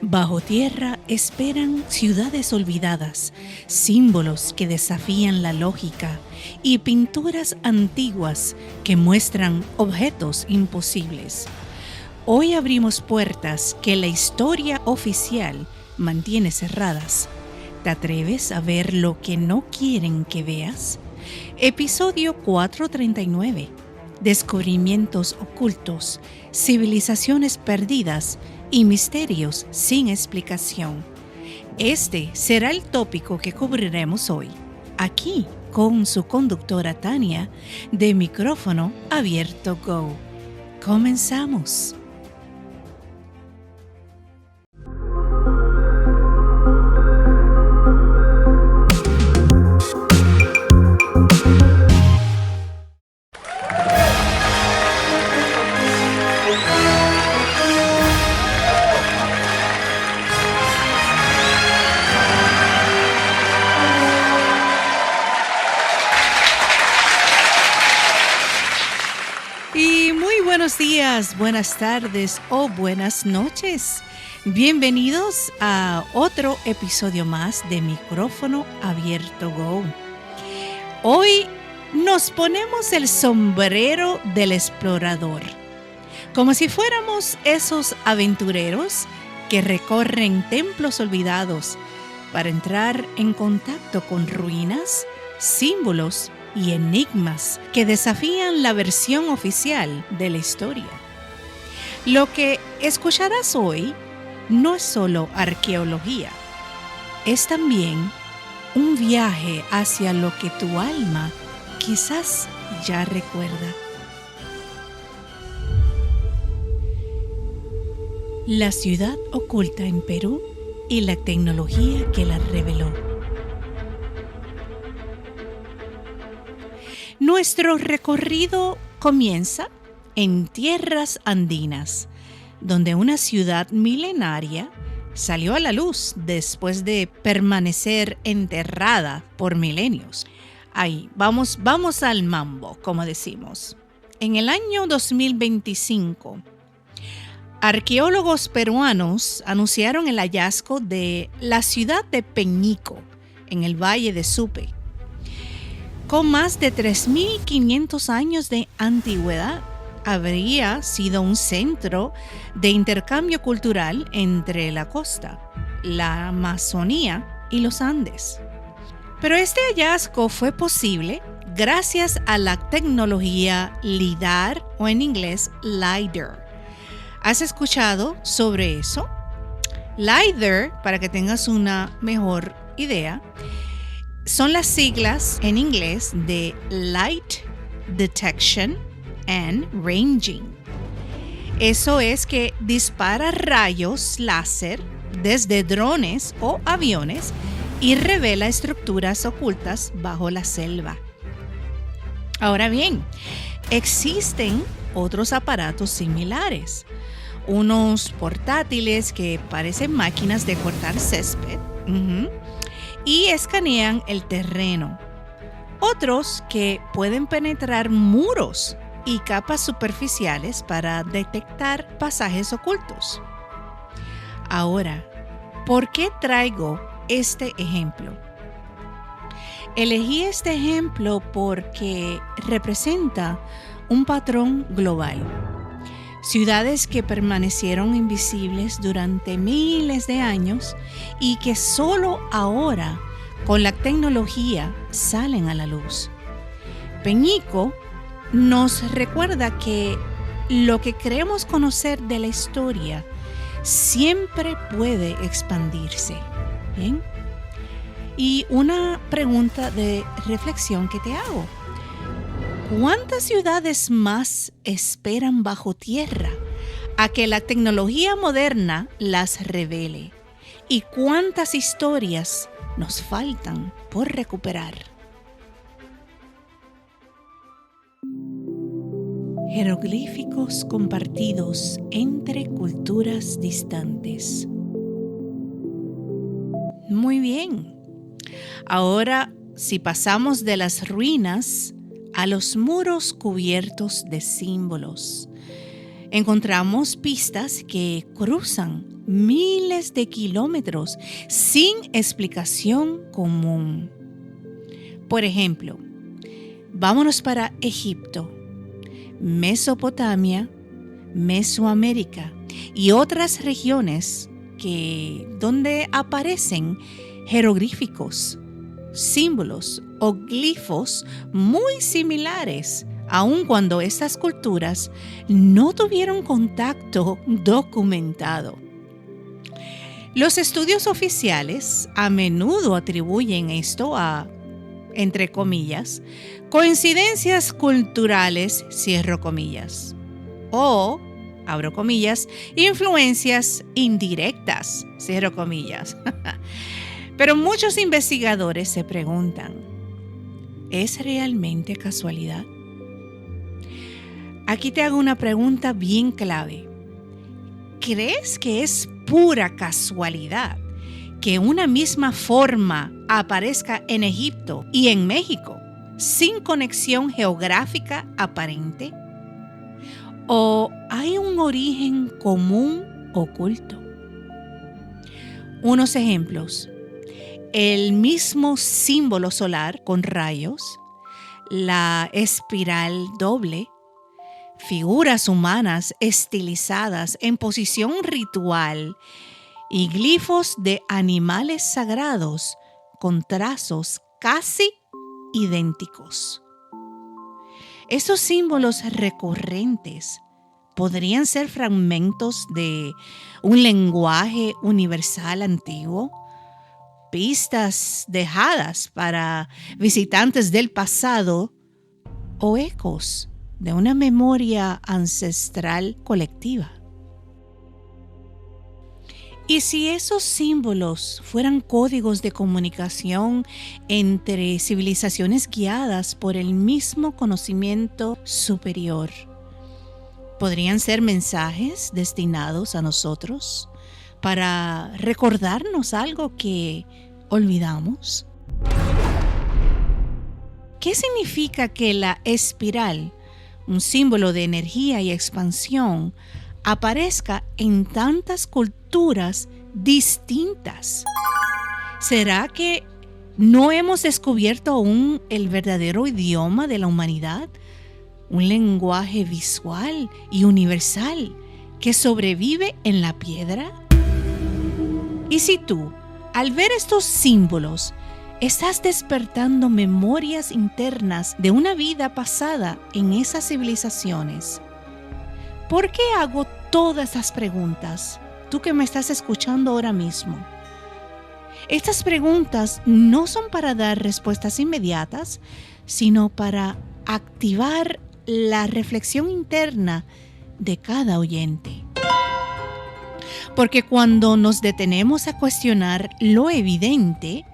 Bajo tierra esperan ciudades olvidadas, símbolos que desafían la lógica y pinturas antiguas que muestran objetos imposibles. Hoy abrimos puertas que la historia oficial mantiene cerradas. ¿Te atreves a ver lo que no quieren que veas? Episodio 439. Descubrimientos ocultos, civilizaciones perdidas y misterios sin explicación. Este será el tópico que cubriremos hoy, aquí con su conductora Tania, de Micrófono Abierto Go. Comenzamos. Buenos días, buenas tardes o buenas noches. Bienvenidos a otro episodio más de Micrófono Abierto Go. Hoy nos ponemos el sombrero del explorador, como si fuéramos esos aventureros que recorren templos olvidados para entrar en contacto con ruinas, símbolos y enigmas que desafían la versión oficial de la historia. Lo que escucharás hoy no es solo arqueología, es también un viaje hacia lo que tu alma quizás ya recuerda. La ciudad oculta en Perú y la tecnología que la reveló. Nuestro recorrido comienza en tierras andinas, donde una ciudad milenaria salió a la luz después de permanecer enterrada por milenios. Ahí, vamos al mambo, como decimos. En el año 2025, arqueólogos peruanos anunciaron el hallazgo de la ciudad de Peñico, en el Valle de Supe, con más de 3.500 años de antigüedad. Habría sido un centro de intercambio cultural entre la costa, la Amazonía y los Andes. Pero este hallazgo fue posible gracias a la tecnología LIDAR, o en inglés LIDAR. ¿Has escuchado sobre eso? LIDAR, para que tengas una mejor idea, son las siglas en inglés de Light Detection and Ranging. Eso es que dispara rayos láser desde drones o aviones y revela estructuras ocultas bajo la selva. Ahora bien, existen otros aparatos similares, unos portátiles que parecen máquinas de cortar césped, y escanean el terreno. Otros que pueden penetrar muros y capas superficiales para detectar pasajes ocultos. Ahora, ¿por qué traigo este ejemplo? Elegí este ejemplo porque representa un patrón global. Ciudades que permanecieron invisibles durante miles de años y que solo ahora, con la tecnología, salen a la luz. Peñico nos recuerda que lo que creemos conocer de la historia siempre puede expandirse. ¿Bien? Y una pregunta de reflexión que te hago. ¿Cuántas ciudades más esperan bajo tierra a que la tecnología moderna las revele? ¿Y cuántas historias nos faltan por recuperar? Jeroglíficos compartidos entre culturas distantes. Muy bien. Ahora, si pasamos de las ruinas a los muros cubiertos de símbolos. Encontramos pistas que cruzan miles de kilómetros sin explicación común. Por ejemplo, vámonos para Egipto, Mesopotamia, Mesoamérica y otras regiones donde aparecen jeroglíficos, símbolos o glifos muy similares, aun cuando estas culturas no tuvieron contacto documentado. Los estudios oficiales a menudo atribuyen esto a, entre comillas, coincidencias culturales, cierro comillas, o, abro comillas, influencias indirectas, cierro comillas. Pero muchos investigadores se preguntan, ¿es realmente casualidad? Aquí te hago una pregunta bien clave. ¿Crees que es pura casualidad que una misma forma aparezca en Egipto y en México sin conexión geográfica aparente? ¿O hay un origen común oculto? Unos ejemplos. El mismo símbolo solar con rayos, la espiral doble, figuras humanas estilizadas en posición ritual y glifos de animales sagrados con trazos casi idénticos. Estos símbolos recurrentes podrían ser fragmentos de un lenguaje universal antiguo, pistas dejadas para visitantes del pasado o ecos de una memoria ancestral colectiva. ¿Y si esos símbolos fueran códigos de comunicación entre civilizaciones guiadas por el mismo conocimiento superior? ¿Podrían ser mensajes destinados a nosotros para recordarnos algo que olvidamos? ¿Qué significa que la espiral, un símbolo de energía y expansión, aparezca en tantas culturas distintas? ¿Será que no hemos descubierto aún el verdadero idioma de la humanidad? Un lenguaje visual y universal que sobrevive en la piedra. ¿Y si tú, al ver estos símbolos, estás despertando memorias internas de una vida pasada en esas civilizaciones? ¿Por qué hago todas estas preguntas? Tú que me estás escuchando ahora mismo. Estas preguntas no son para dar respuestas inmediatas, sino para activar la reflexión interna de cada oyente. Porque cuando nos detenemos a cuestionar lo evidente,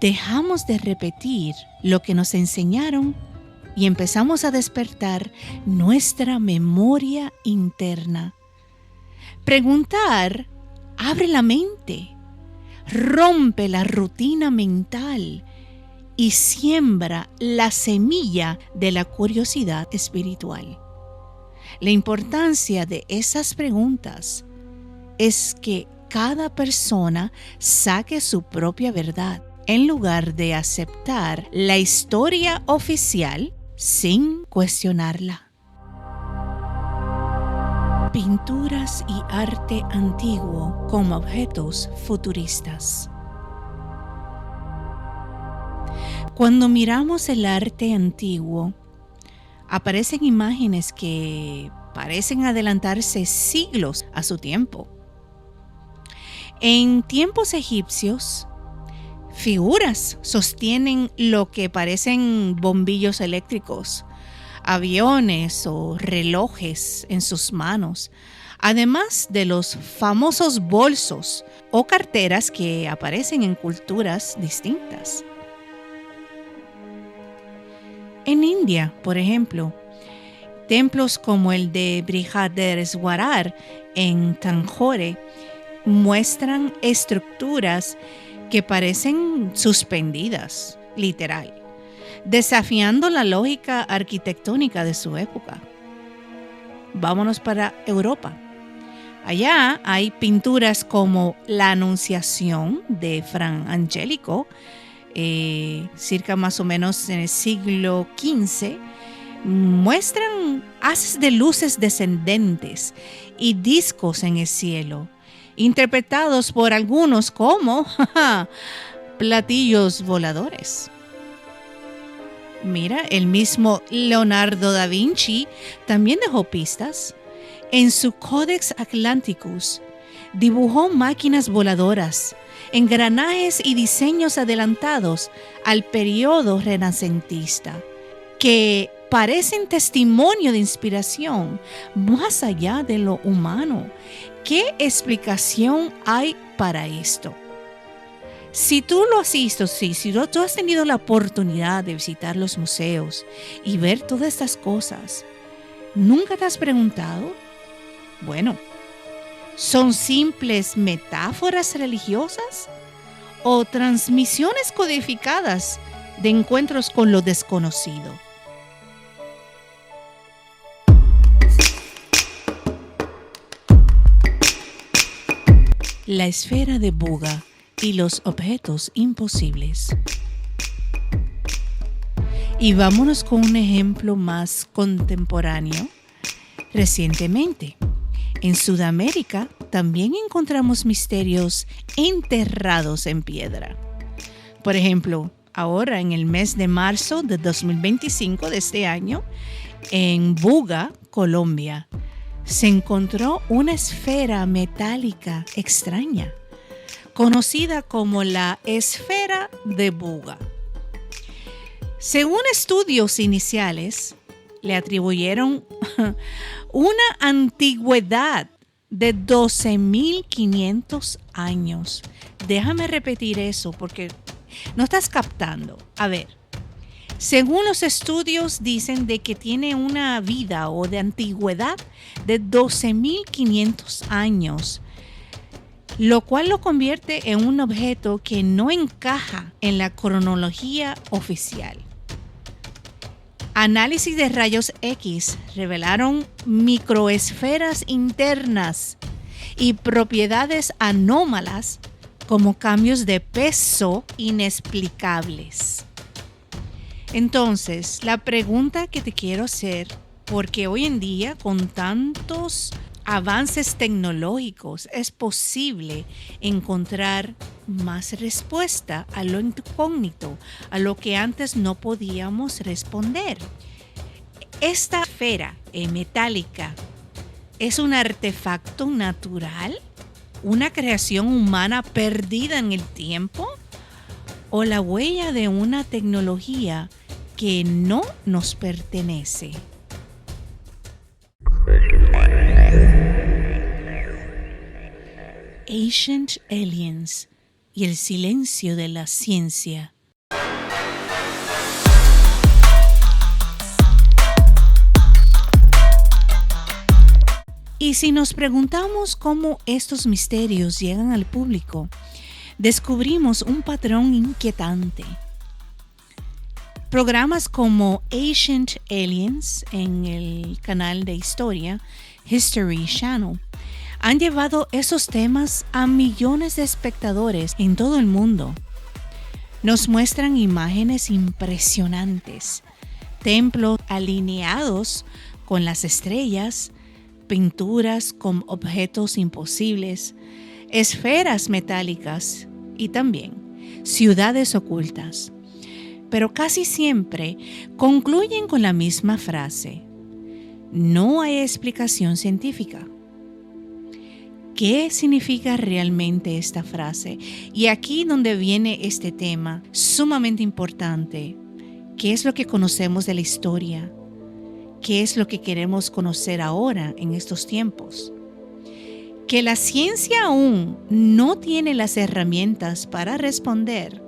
dejamos de repetir lo que nos enseñaron y empezamos a despertar nuestra memoria interna. Preguntar abre la mente, rompe la rutina mental y siembra la semilla de la curiosidad espiritual. La importancia de esas preguntas es que cada persona saque su propia verdad en lugar de aceptar la historia oficial sin cuestionarla. Pinturas y arte antiguo como objetos futuristas. Cuando miramos el arte antiguo, aparecen imágenes que parecen adelantarse siglos a su tiempo. En tiempos egipcios, figuras sostienen lo que parecen bombillos eléctricos, aviones o relojes en sus manos, además de los famosos bolsos o carteras que aparecen en culturas distintas. En India, por ejemplo, templos como el de Brihadeswarar en Tanjore muestran estructuras que parecen suspendidas, literal, desafiando la lógica arquitectónica de su época. Vámonos para Europa. Allá hay pinturas como La Anunciación de Fra Angelico, circa más o menos en el siglo XV, muestran haces de luces descendentes y discos en el cielo, interpretados por algunos como platillos voladores. Mira, el mismo Leonardo da Vinci también dejó pistas. En su Codex Atlanticus dibujó máquinas voladoras, engranajes y diseños adelantados al periodo renacentista, que parecen testimonio de inspiración más allá de lo humano. ¿Qué explicación hay para esto? Si tú lo has visto, si tú has tenido la oportunidad de visitar los museos y ver todas estas cosas, ¿nunca te has preguntado? Bueno, ¿son simples metáforas religiosas o transmisiones codificadas de encuentros con lo desconocido? La esfera de Buga y los objetos imposibles. Y vámonos con un ejemplo más contemporáneo. Recientemente, en Sudamérica también encontramos misterios enterrados en piedra. Por ejemplo, ahora en el mes de marzo de 2025 de este año, en Buga, Colombia, se encontró una esfera metálica extraña, conocida como la esfera de Buga. Según estudios iniciales, le atribuyeron una antigüedad de 12.500 años. Déjame repetir eso porque no estás captando. A ver, según los estudios dicen de que tiene una vida o de antigüedad de 12.500 años, lo cual lo convierte en un objeto que no encaja en la cronología oficial. Análisis de rayos X revelaron microesferas internas y propiedades anómalas como cambios de peso inexplicables. Entonces, la pregunta que te quiero hacer, porque hoy en día con tantos avances tecnológicos es posible encontrar más respuesta a lo incógnito, a lo que antes no podíamos responder. Esta esfera metálica es un artefacto natural, una creación humana perdida en el tiempo o la huella de una tecnología que no nos pertenece. Ancient Aliens y el silencio de la ciencia. Y si nos preguntamos cómo estos misterios llegan al público, descubrimos un patrón inquietante. Programas como Ancient Aliens en el canal de historia History Channel han llevado esos temas a millones de espectadores en todo el mundo. Nos muestran imágenes impresionantes, templos alineados con las estrellas, pinturas con objetos imposibles, esferas metálicas y también ciudades ocultas. Pero casi siempre concluyen con la misma frase: no hay explicación científica. ¿Qué significa realmente esta frase? Y aquí donde viene este tema sumamente importante. ¿Qué es lo que conocemos de la historia? ¿Qué es lo que queremos conocer ahora en estos tiempos? Que la ciencia aún no tiene las herramientas para responder,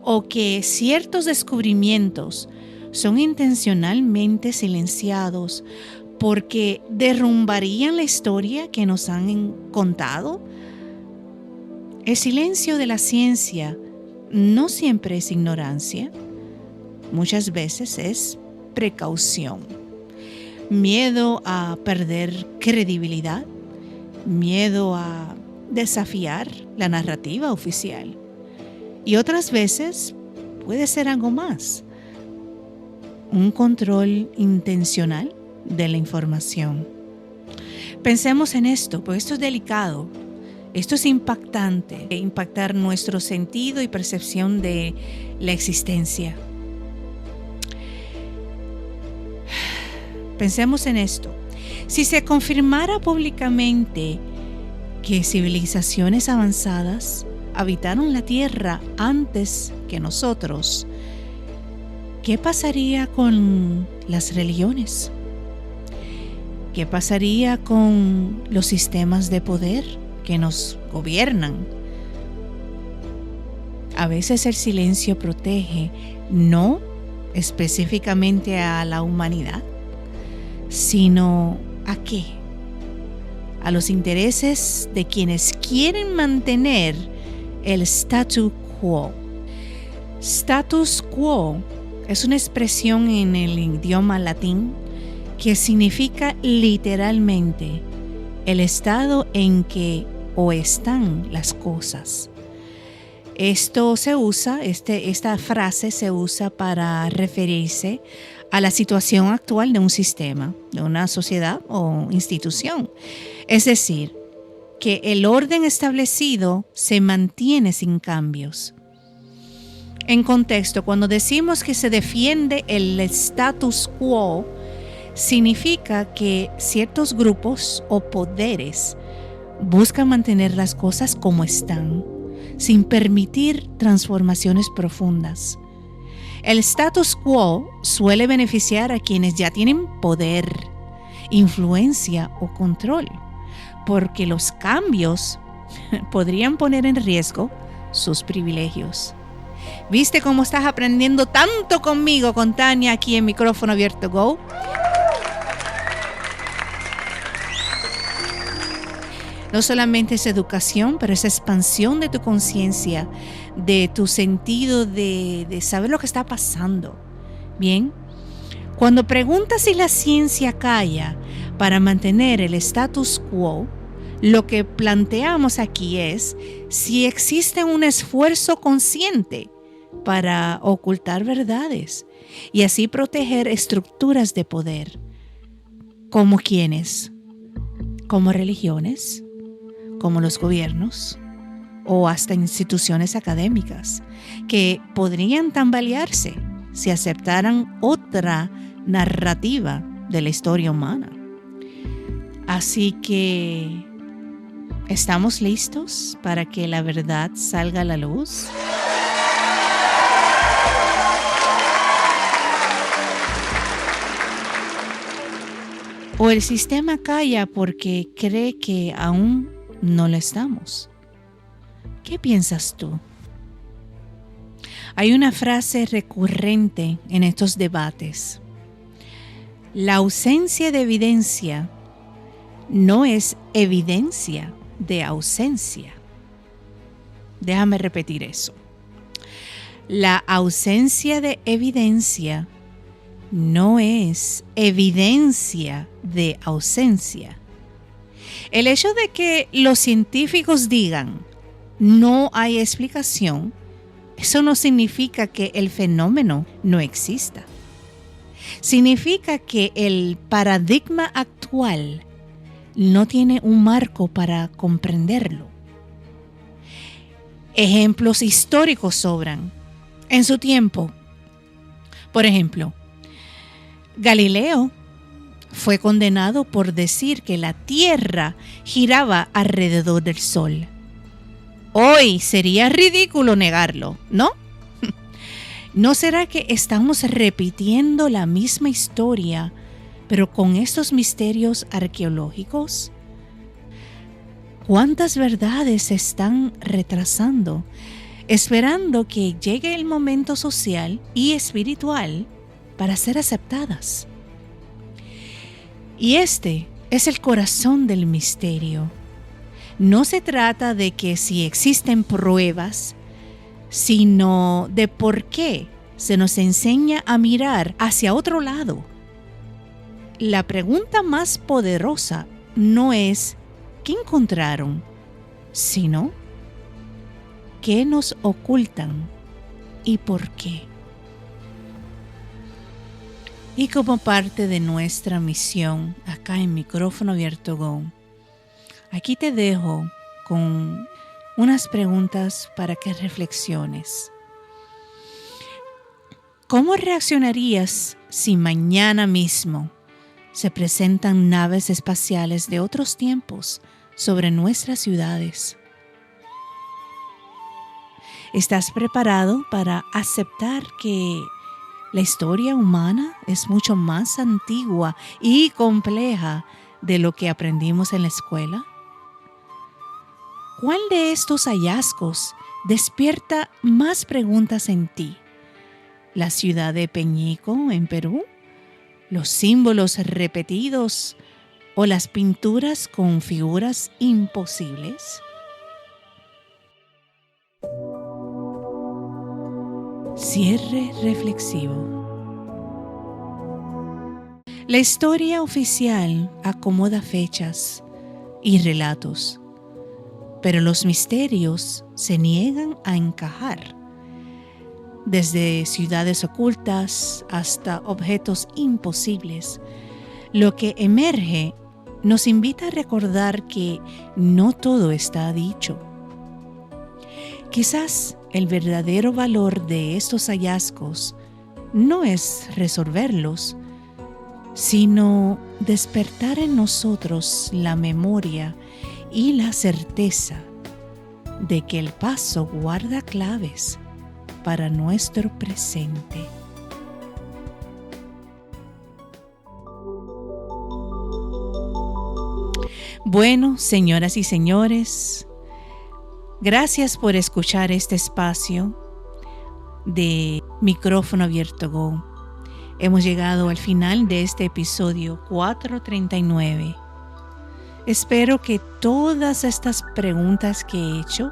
o que ciertos descubrimientos son intencionalmente silenciados porque derrumbarían la historia que nos han contado. El silencio de la ciencia no siempre es ignorancia. muchas veces es precaución. Miedo a perder credibilidad, miedo a desafiar la narrativa oficial. Y otras veces puede ser algo más, un control intencional de la información. Pensemos en esto, porque esto es delicado, esto es impactante, impactar nuestro sentido y percepción de la existencia. Pensemos en esto. Si se confirmara públicamente que civilizaciones avanzadas habitaron la Tierra antes que nosotros, ¿qué pasaría con las religiones? ¿Qué pasaría con los sistemas de poder que nos gobiernan? A veces el silencio protege, no específicamente a la humanidad, sino ¿a qué? A los intereses de quienes quieren mantener el statu quo. Status quo es una expresión en el idioma latín que significa literalmente el estado en que o están las cosas. Esto se usa, esta frase se usa para referirse a la situación actual de un sistema, de una sociedad o institución. Es decir, que el orden establecido se mantiene sin cambios. En contexto, cuando decimos que se defiende el status quo, significa que ciertos grupos o poderes buscan mantener las cosas como están, sin permitir transformaciones profundas. El status quo suele beneficiar a quienes ya tienen poder, influencia o control, porque los cambios podrían poner en riesgo sus privilegios. ¿Viste cómo estás aprendiendo tanto conmigo, con Tania, aquí en Micrófono Abierto Go? No solamente es educación, pero es expansión de tu conciencia, de tu sentido de saber lo que está pasando. Bien, cuando preguntas si la ciencia calla para mantener el status quo, lo que planteamos aquí es si existe un esfuerzo consciente para ocultar verdades y así proteger estructuras de poder. ¿Como quiénes? Como religiones, como los gobiernos o hasta instituciones académicas que podrían tambalearse si aceptaran otra narrativa de la historia humana. Así que, ¿estamos listos para que la verdad salga a la luz? ¿O el sistema calla porque cree que aún no lo estamos? ¿Qué piensas tú? Hay una frase recurrente en estos debates. La ausencia de evidencia no es evidencia de ausencia. Déjame repetir eso. La ausencia de evidencia no es evidencia de ausencia. El hecho de que los científicos digan no hay explicación, eso no significa que el fenómeno no exista. Significa que el paradigma actual no tiene un marco para comprenderlo. Ejemplos históricos sobran. En su tiempo, por ejemplo, Galileo fue condenado por decir que la Tierra giraba alrededor del Sol. Hoy sería ridículo negarlo, ¿no? ¿No será que estamos repitiendo la misma historia, pero con estos misterios arqueológicos? ¿Cuántas verdades se están retrasando, esperando que llegue el momento social y espiritual para ser aceptadas? Y este es el corazón del misterio. No se trata de que si existen pruebas, sino de por qué se nos enseña a mirar hacia otro lado. La pregunta más poderosa no es ¿qué encontraron?, sino ¿qué nos ocultan y por qué? Y como parte de nuestra misión acá en Micrófono Abierto Go, aquí te dejo con unas preguntas para que reflexiones. ¿Cómo reaccionarías si mañana mismo se presentan naves espaciales de otros tiempos sobre nuestras ciudades? ¿Estás preparado para aceptar que la historia humana es mucho más antigua y compleja de lo que aprendimos en la escuela? ¿Cuál de estos hallazgos despierta más preguntas en ti? ¿La ciudad de Peñico en Perú? ¿Los símbolos repetidos o las pinturas con figuras imposibles? Cierre reflexivo. La historia oficial acomoda fechas y relatos, pero los misterios se niegan a encajar. Desde ciudades ocultas hasta objetos imposibles, lo que emerge nos invita a recordar que no todo está dicho. Quizás el verdadero valor de estos hallazgos no es resolverlos, sino despertar en nosotros la memoria y la certeza de que el paso guarda claves para nuestro presente. Bueno, señoras y señores, gracias por escuchar este espacio de Micrófono Abierto Go. Hemos llegado al final de este episodio 439. Espero que todas estas preguntas que he hecho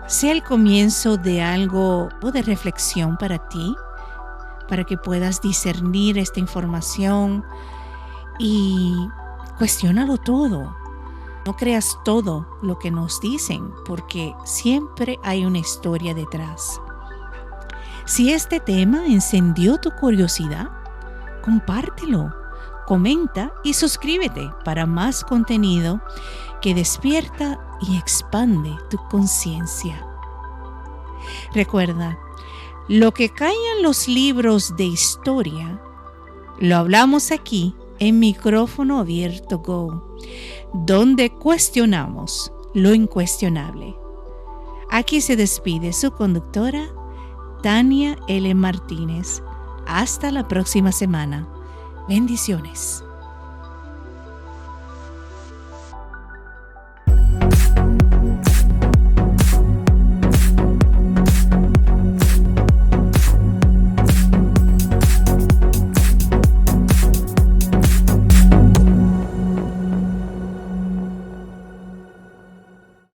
sea el comienzo de algo de reflexión para ti, para que puedas discernir esta información y cuestiónalo todo. No creas todo lo que nos dicen, porque siempre hay una historia detrás. Si este tema encendió tu curiosidad, compártelo, comenta y suscríbete para más contenido que despierta y expande tu conciencia. Recuerda, lo que callan los libros de historia, lo hablamos aquí en Micrófono Abierto Go, donde cuestionamos lo incuestionable. Aquí se despide su conductora, Tania L. Martínez. Hasta la próxima semana. Bendiciones.